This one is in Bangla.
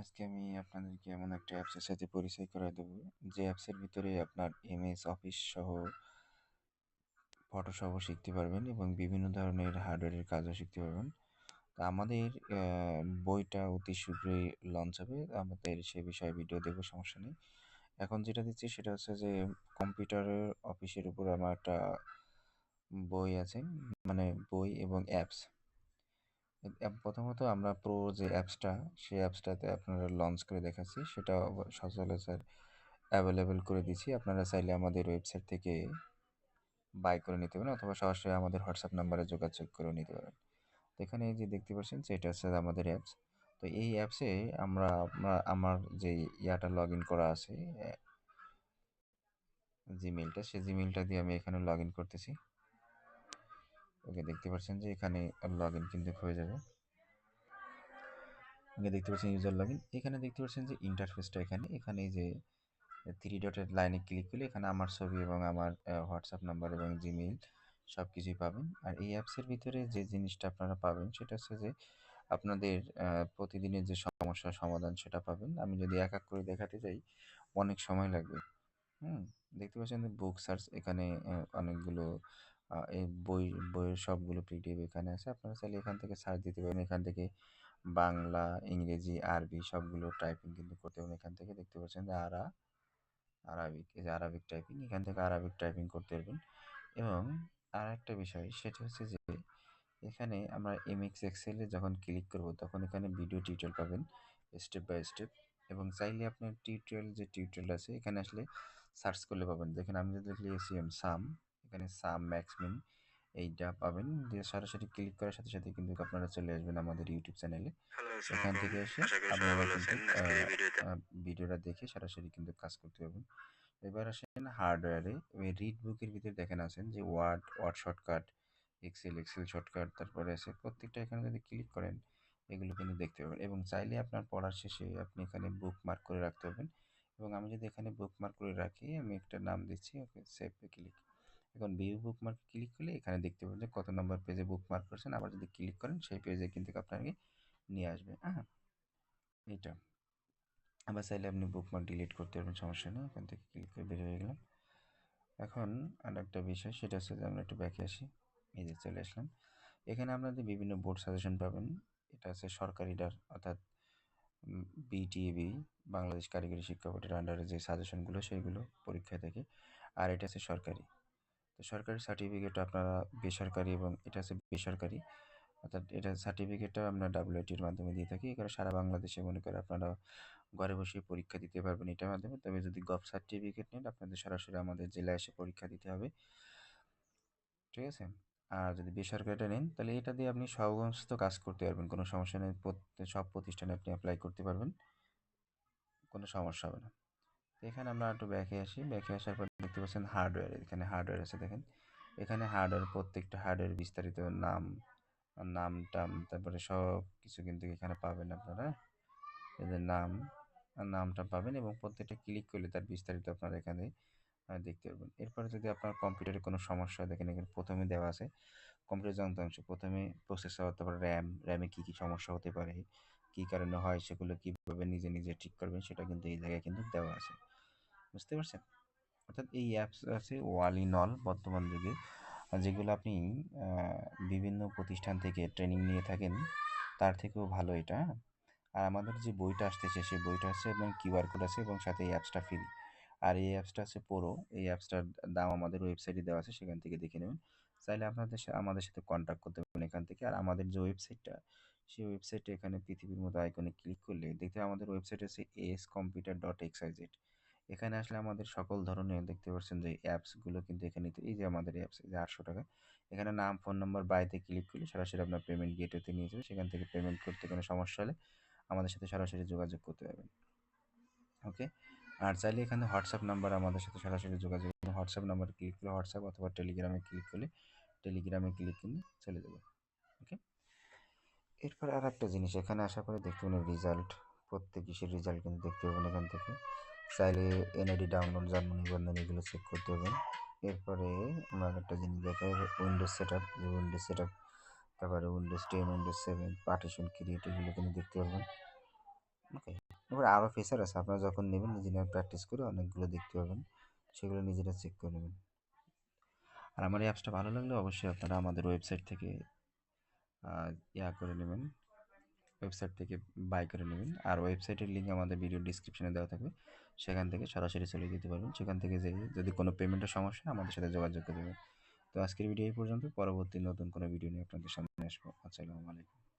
আজকে আমি আপনাদেরকে এমন একটা অ্যাপসের সাথে পরিচয় করায় দেবো, যে অ্যাপসের ভিতরে আপনার এমএস অফিস সহ ফটো সহ শিখতে পারবেন এবং বিভিন্ন ধরনের হার্ডওয়্যারের কাজও শিখতে পারবেন। তো আমাদের বইটা অতি শীঘ্রই লঞ্চ হবে, আমাদের সে বিষয়ে ভিডিও দেবো, সমস্যা নেই। এখন যেটা দিচ্ছি সেটা হচ্ছে যে কম্পিউটারের অফিসের উপর আমার একটা বই আছে, মানে বই এবং অ্যাপস। প্রথমত আমরা প্রো যে অ্যাপসটা, সেই অ্যাপসটাতে আপনারা লঞ্চ করে দেখাচ্ছি, সেটা সচরাচর অ্যাভেলেবেল করে দিচ্ছি। আপনারা চাইলে আমাদের ওয়েবসাইট থেকে বাই করে নিতে পারেন অথবা সরাসরি আমাদের হোয়াটসঅ্যাপ নাম্বারে যোগাযোগ করে নিতে পারেন। তো এখানে যে দেখতে পাচ্ছেন সেটা হচ্ছে আমাদের অ্যাপস। তো এই অ্যাপসে আমার যে ইয়াটা লগ ইন করা আছে, জিমেলটা, সেই জিমেলটা দিয়ে আমি এখানে লগ ইন করতেছি। ওকে, দেখতে পাচ্ছেন যে এখানে লগ ইন কিন্তু হয়ে যাবে। দেখতে পাচ্ছেন ইউজার লগ ইন। এখানে দেখতে পাচ্ছেন যে ইন্টারফেসটা এখানে এই যে থ্রি ডটের লাইনে ক্লিক করলে এখানে আমার ছবি এবং আমার হোয়াটসঅ্যাপ নাম্বার এবং জিমেইল সব কিছুই পাবেন। আর এই অ্যাপসের ভিতরে যে জিনিসটা আপনারা পাবেন সেটা হচ্ছে যে আপনাদের প্রতিদিনের যে সমস্যার সমাধান সেটা পাবেন। আমি যদি এক এক করে দেখাতে যাই অনেক সময় লাগবে। দেখতে পাচ্ছেন যে বুক সার্চ, এখানে অনেকগুলো এই বইয়ের সবগুলো পিডিএফ এখানে আছে। আপনারা চাইলে এখান থেকে সার্চ দিতে পারেন। এখান থেকে বাংলা, ইংরেজি, আরবি সবগুলো টাইপিং কিন্তু করতে পারেন। এখান থেকে দেখতে পাচ্ছেন যে আরাবিক, এই যে আরাবিক টাইপিং, এখান থেকে আরাবিক টাইপিং করতে পারবেন। এবং আর একটা বিষয় সেটা হচ্ছে যে এখানে আমরা এমএক্স এক্সেলে যখন ক্লিক করব তখন এখানে ভিডিও টিউটোরিয়াল পাবেন স্টেপ বাই স্টেপ। এবং চাইলে আপনার টিউটোরিয়াল আছে এখানে আসলে সার্চ করলে পাবেন। দেখেন আমি যদি লিখি এসিএম সাম, এখানে সাম ম্যাক্স মিন এইটা পাবেন। দিয়ে সরাসরি ক্লিক করার সাথে সাথে কিন্তু আপনারা চলে আসবেন আমাদের ইউটিউব চ্যানেলে। এখান থেকে এসে আপনারা কিন্তু ভিডিওটা দেখে সরাসরি কিন্তু কাজ করতে পারবেন। এবার আসেন হার্ডওয়্যারে। ওই রিড বুকের ভিতরে দেখেন আছেন যে ওয়ার্ড শর্টকাট, এক্সেল শর্টকাট, তারপরে আছে প্রত্যেকটা এখানে যদি ক্লিক করেন এগুলো কিন্তু দেখতে পাবেন। এবং চাইলে আপনার পড়ার শেষে আপনি এখানে বুকমার্ক করে রাখতে পারবেন। এবং আমি যদি এখানে বুকমার্ক করে রাখি, আমি একটা নাম দিচ্ছি, ওকে, সেভ ক্লিক। এখন ভিউ বুকমার্ক ক্লিক করলে এখানে দেখতে পাবেন যে কত নম্বর পেজে বুকমার্ক করেছেন। আবার যদি ক্লিক করেন সেই পেজে কিন্তু আপনাকে নিয়ে আসবে। হ্যাঁ, এইটা আবার চাইলে আপনি বুকমার্ক ডিলিট করতে পারবেন, সমস্যা নেই। এখান থেকে ক্লিক করে বের হয়ে গেলাম। এখন আর একটা বিষয় সেটা হচ্ছে যে আমরা একটু ব্যাকে আসি। এই যে চলে আসলাম। এখানে আপনাদের বিভিন্ন বোর্ড সাজেশন পাবেন। এটা আছে সরকারিটার, অর্থাৎ বিটিএবি, বাংলাদেশ কারিগরি শিক্ষা বোর্ডের আন্ডারে যে সাজেশনগুলো সেইগুলো পরীক্ষায় থাকে। আর এটা আছে সরকারি। তো সরকারি সার্টিফিকেট আপনারা বেসরকারি, এবং এটা আছে বেসরকারি, অর্থাৎ এটা সার্টিফিকেটটা আমরা WIT-র মাধ্যমে দিয়ে থাকি। এখানে সারা বাংলাদেশে মনে করে আপনারা ঘরে বসে পরীক্ষা দিতে পারবেন এটার মাধ্যমে। তবে যদি গভ সার্টিফিকেট নেন আপনাদের সরাসরি আমাদের জেলায় এসে পরীক্ষা দিতে হবে, ঠিক আছে? আর যদি বেসরকারিটা নেন তাহলে এটা দিয়ে আপনি সমস্ত কাজ করতে পারবেন, কোনো সমস্যা নেই। সব প্রতিষ্ঠানে আপনি অ্যাপ্লাই করতে পারবেন, কোনো সমস্যা হবে না। তো এখানে আমরা একটু ব্যাকে আসি। ব্যাকে আসার পর দেখতে পাচ্ছেন হার্ডওয়্যার, এখানে হার্ডওয়্যার আছে দেখেন। এখানে প্রত্যেকটা হার্ডওয়্যার বিস্তারিত নাম টাম তারপরে সব কিছু কিন্তু এখানে পাবেন আপনারা। এদের নামটা পাবেন এবং প্রত্যেকটা ক্লিক করলে তার বিস্তারিত আপনারা এখানে দেখতে পারবেন। এরপরে যদি আপনার কম্পিউটারে কোনো সমস্যা হয়, দেখেন এখানে প্রথমে দেওয়া আছে কম্পিউটার যন্ত্রাংশ। প্রথমে প্রসেসর, তারপর র্যামে কী কী সমস্যা হতে পারে, কী কারণে হয়, সেগুলো কীভাবে নিজে নিজে ঠিক করবেন সেটা কিন্তু এই জায়গায় কিন্তু দেওয়া আছে। বুঝতে পারছেন? অর্থাৎ এই অ্যাপস আছে ওয়াল ইন অল বর্তমান যুগে, যেগুলো আপনি বিভিন্ন প্রতিষ্ঠান থেকে ট্রেনিং নিয়ে থাকেন তার থেকেও ভালো এটা। আর আমাদের যে বইটা আসতেছে সেই বইটা আছে এবং কিউআর কোড আছে এবং সাথে এই অ্যাপসটা ফ্রি। আর এই অ্যাপসটা আছে পুরো, এই অ্যাপসটার দাম আমাদের ওয়েবসাইটে দেওয়া আছে, সেখান থেকে দেখে নেবেন। চাইলে আমাদের সাথে কন্ট্যাক্ট করতে পারেন এখান থেকে। আর আমাদের যে ওয়েবসাইটটা, সেই ওয়েবসাইটে এখানে পৃথিবীর মতো আইকনে ক্লিক করলে দেখতে আমাদের ওয়েবসাইট আছে ascomputer.xyz। এখানে আসলে আমাদের সকল ধরনের দেখতে পাচ্ছেন যে অ্যাপসগুলো কিন্তু এখানে, এই যে আমাদের অ্যাপস, এই যে 800 টাকা, এখানে নাম, ফোন নম্বর, বাইতে ক্লিক করলে সরাসরি আপনার পেমেন্ট গেটওয়েতে নিয়ে যাবে। সেখান থেকে পেমেন্ট করতে কোনো সমস্যা হলে আমাদের সাথে সরাসরি যোগাযোগ করতে পারবেন। ওকে। আর চাইলে এখানে হোয়াটসঅ্যাপ নাম্বার, আমাদের সাথে সরাসরি যোগাযোগ, হোয়াটসঅ্যাপ নাম্বার ক্লিক করলে হোয়াটসঅ্যাপ, অথবা টেলিগ্রামে ক্লিক করলে চলে যাবে। ওকে। এরপর আর একটা জিনিস, এখানে আসার পরে দেখতে পাবেন রেজাল্ট, প্রত্যেক কিসের রেজাল্ট কিন্তু দেখতে পাবেন এখান থেকে। চাইলে এনআইডি ডাউনলোড, জন্ম নিবন্ধন এগুলো চেক করতে পারবেন। এরপরে আমরা একটা জিনিস দেখা যাবে উইন্ডোজ সেট আপ, যে উইন্ডোজ সেট আপ, তারপরে উইন্ডোজ 10, উইন্ডোজ 7, পার্টিশন ক্রিয়েট, এগুলো কিন্তু দেখতে পারবেন। ওকে। এবার আরও ফিচার আছে, আপনারা যখন নেবেন নিজেরা প্র্যাকটিস করে অনেকগুলো দেখতে পাবেন, সেগুলো নিজেরা চেক করে নেবেন। আর আমার এই অ্যাপসটা ভালো লাগলে অবশ্যই আপনারা আমাদের ওয়েবসাইট থেকে করে নেবেন, ওয়েবসাইট থেকে বাই করে নেবেন। আর ওয়েবসাইটের লিঙ্ক আমাদের ভিডিও ডিসক্রিপশনে দেওয়া থাকবে, সেখান থেকে সরাসরি চলে যেতে পারবেন। সেখান থেকে যেয়ে যদি কোনো পেমেন্টের সমস্যা হয় আমাদের সাথে যোগাযোগ করে দেবেন। তো আজকের ভিডিও এই পর্যন্ত, পরবর্তী নতুন কোনো ভিডিও নিয়ে আপনাদের সামনে আসবো। আসসালামু আলাইকুম।